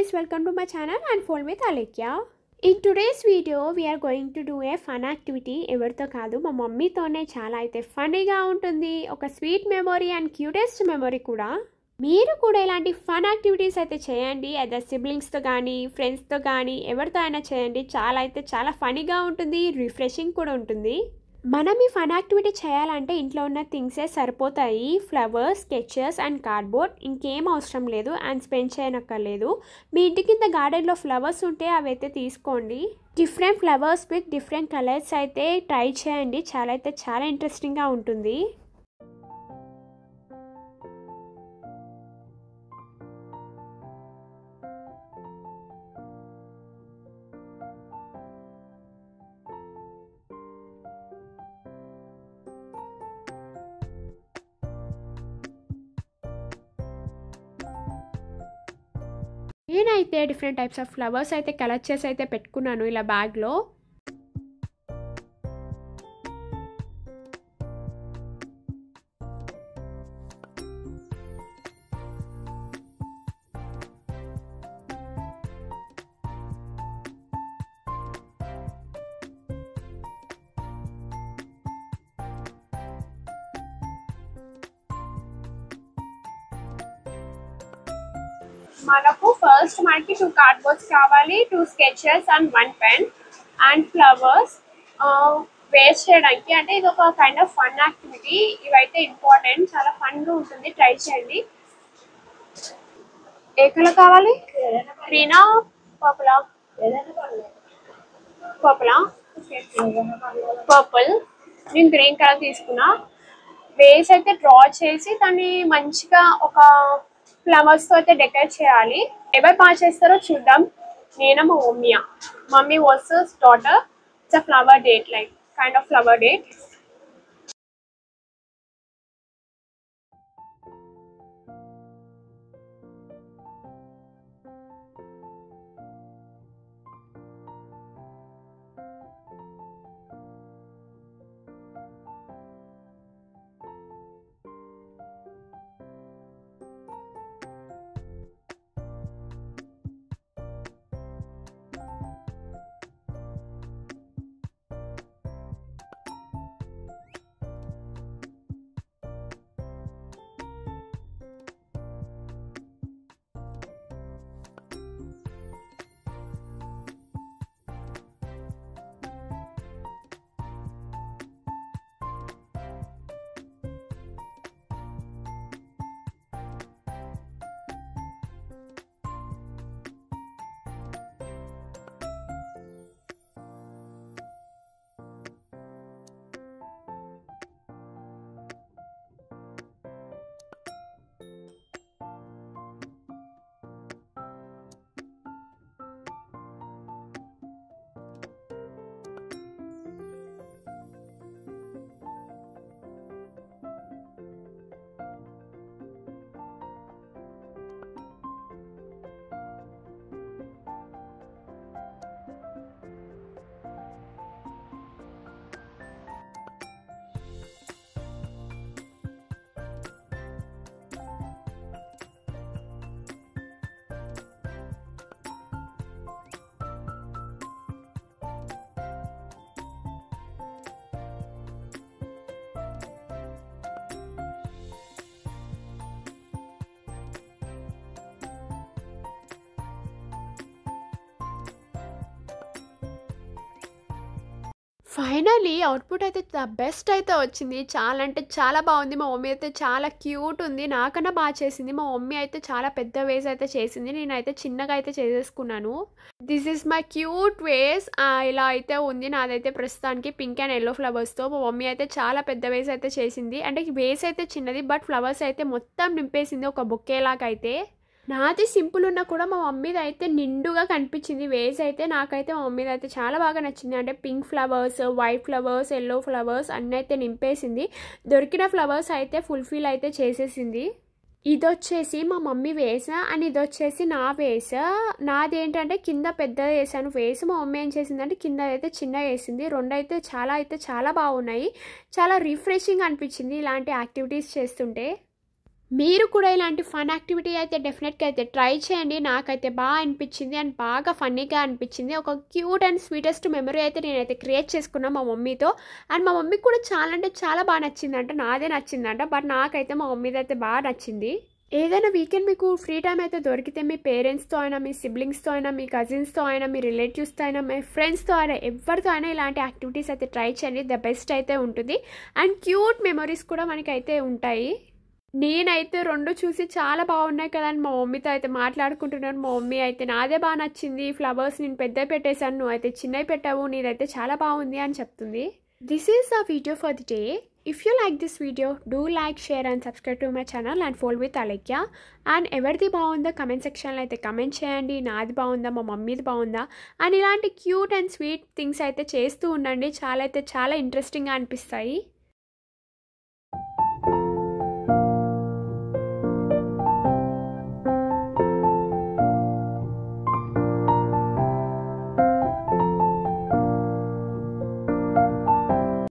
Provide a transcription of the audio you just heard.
guys, welcome to my channel Unfold with Alekia. In today's video we are going to do a fun activity. ఎవరితో కాదు మా మమ్మీతోనే చాలా అయితే ఫన్నీగా ఉంటుంది. ఒక sweet memory and cutest memory కూడా. మీరు కూడా ఇలాంటి ఫన్ యాక్టివిటీస్ అయితే చేయండి. అదే సిబ్లింగ్స్తో కానీ ఫ్రెండ్స్తో కానీ ఎవరితో అయినా చేయండి. చాలా ఫన్నీగా ఉంటుంది, రిఫ్రెషింగ్ కూడా ఉంటుంది. మనం ఈ ఫన్ యాక్టివిటీ చేయాలంటే ఇంట్లో ఉన్న థింగ్సే సరిపోతాయి. ఫ్లవర్స్, స్కెచెస్ అండ్ కార్డ్బోర్డ్, ఇంకేం అవసరం లేదు అండ్ స్పెండ్ చేయనక్కర్లేదు. మీ ఇంటి కింద గార్డెన్లో ఫ్లవర్స్ ఉంటే అవి అయితే తీసుకోండి. Different flowers with different colours అయితే ట్రై చేయండి. చాలా ఇంట్రెస్టింగ్గా ఉంటుంది. నేనైతే డిఫరెంట్ టైప్స్ ఆఫ్ ఫ్లవర్స్ అయితే కలెక్ట్ చేసి అయితే పెట్టుకున్నాను ఇలా బ్యాగ్లో. మనకు ఫస్ట్ మనకి 2 కార్డ్బోర్డ్స్ కావాలి, 2 sketches and 1 pen and flowers waste చేయడానికి. అంటే ఇది ఒక కైండ్ ఆఫ్ ఫన్ యాక్టివిటీ. ఇవైతే ఇంపార్టెంట్, చాలా ఫన్గా ఉంటుంది, ట్రై చేయండి. ఏ కలర్ కావాలి? గ్రీనా, పర్పులా? పర్పుల్. నేను గ్రీన్ కలర్ తీసుకున్నా. వేస్ అయితే డ్రా చేసి దాన్ని మంచిగా ఒక ఫ్లవర్స్ తో అయితే డెకరేట్ చేయాలి. ఎవరు బాగా చేస్తారో చూద్దాం. నేను మా mummy versus daughter. It's a flower date, like kind of flower date. Finally output అయితే ద బెస్ట్ అయితే వచ్చింది. చాలా బాగుంది. మా మమ్మీ అయితే చాలా క్యూట్ ఉంది. నాకన్నా బాగా చేసింది. మా మమ్మీ అయితే చాలా పెద్ద వేస్ అయితే చేసింది. నేనైతే చిన్నగా అయితే చేసేసుకున్నాను. దిస్ ఈజ్ మై క్యూట్ వేస్. ఇలా అయితే ఉంది. నాదైతే ప్రస్తుతానికి పింక్ అండ్ ఎల్లో ఫ్లవర్స్తో. మా మమ్మీ అయితే చాలా పెద్ద వేస్ అయితే చేసింది. అంటే వేస్ అయితే చిన్నది, బట్ ఫ్లవర్స్ అయితే మొత్తం నింపేసింది ఒక బొకేలాగా అయితే. నాది సింపుల్ ఉన్నా కూడా మా మమ్మీది అయితే నిండుగా కనిపించింది వేస్ అయితే. నాకైతే మా మమ్మీది అయితే చాలా బాగా నచ్చింది. అంటే pink flowers, white flowers, yellow flowers అన్నీ అయితే నింపేసింది. దొరికిన ఫ్లవర్స్ అయితే ఫుల్ఫిల్ అయితే చేసేసింది. ఇది వచ్చేసి మా మమ్మీ వేస అండ్ ఇది వచ్చేసి నా వేస. నాది ఏంటంటే కింద పెద్దది వేసాను వేసి, మా మమ్మీ ఏం చేసిందంటే కింద అయితే చిన్న వేసింది. రెండు అయితే చాలా బాగున్నాయి. చాలా రిఫ్రెషింగ్ అనిపించింది ఇలాంటి యాక్టివిటీస్ చేస్తుంటే. మీరు కూడా ఇలాంటి ఫన్ యాక్టివిటీ అయితే డెఫినెట్గా అయితే ట్రై చేయండి. నాకైతే బాగా అనిపించింది అండ్ బాగా ఫన్నీగా అనిపించింది. ఒక క్యూట్ అండ్ స్వీటెస్ట్ మెమరీ అయితే నేనైతే క్రియేట్ చేసుకున్నాను మా మమ్మీతో. అండ్ మా మమ్మీకి కూడా చాలా అంటే చాలా బాగా నచ్చిందంట. నాదే నచ్చిందంట, బట్ నాకైతే మా మమ్మీది అయితే బాగా నచ్చింది. ఏదైనా వీకెండ్ మీకు ఫ్రీ టైం అయితే దొరికితే మీ పేరెంట్స్తో అయినా, మీ సిబ్లింగ్స్తో అయినా, మీ కజిన్స్తో అయినా, మీ రిలేటివ్స్తో అయినా, మీ ఫ్రెండ్స్తో అయినా, ఎవరితో అయినా ఇలాంటి యాక్టివిటీస్ అయితే ట్రై చేయండి. ద బెస్ట్ అయితే ఉంటుంది అండ్ క్యూట్ మెమరీస్ కూడా మనకైతే ఉంటాయి. నేనైతే 2 చూసి చాలా బాగున్నాయి కదా అని మా మమ్మీతో అయితే మాట్లాడుకుంటున్నాను. మా మమ్మీ అయితే నాదే బాగా నచ్చింది, ఫ్లవర్స్ నేను పెద్దవి పెట్టేశాను, నువ్వు అయితే చిన్నవి పెట్టావు, నీదైతే చాలా బాగుంది అని చెప్తుంది. This is the video for the day. If you like this video, do like, share and subscribe to my channel and follow with Alekya. And ఎవరిది బాగుందో కమెంట్ సెక్షన్లో అయితే కమెంట్ చేయండి. నాది బాగుందా, మా మమ్మీది బాగుందా అని ఇలాంటి క్యూట్ అండ్ స్వీట్ థింగ్స్ అయితే చేస్తూ ఉండండి. చాలా ఇంట్రెస్టింగ్గా అనిపిస్తాయి.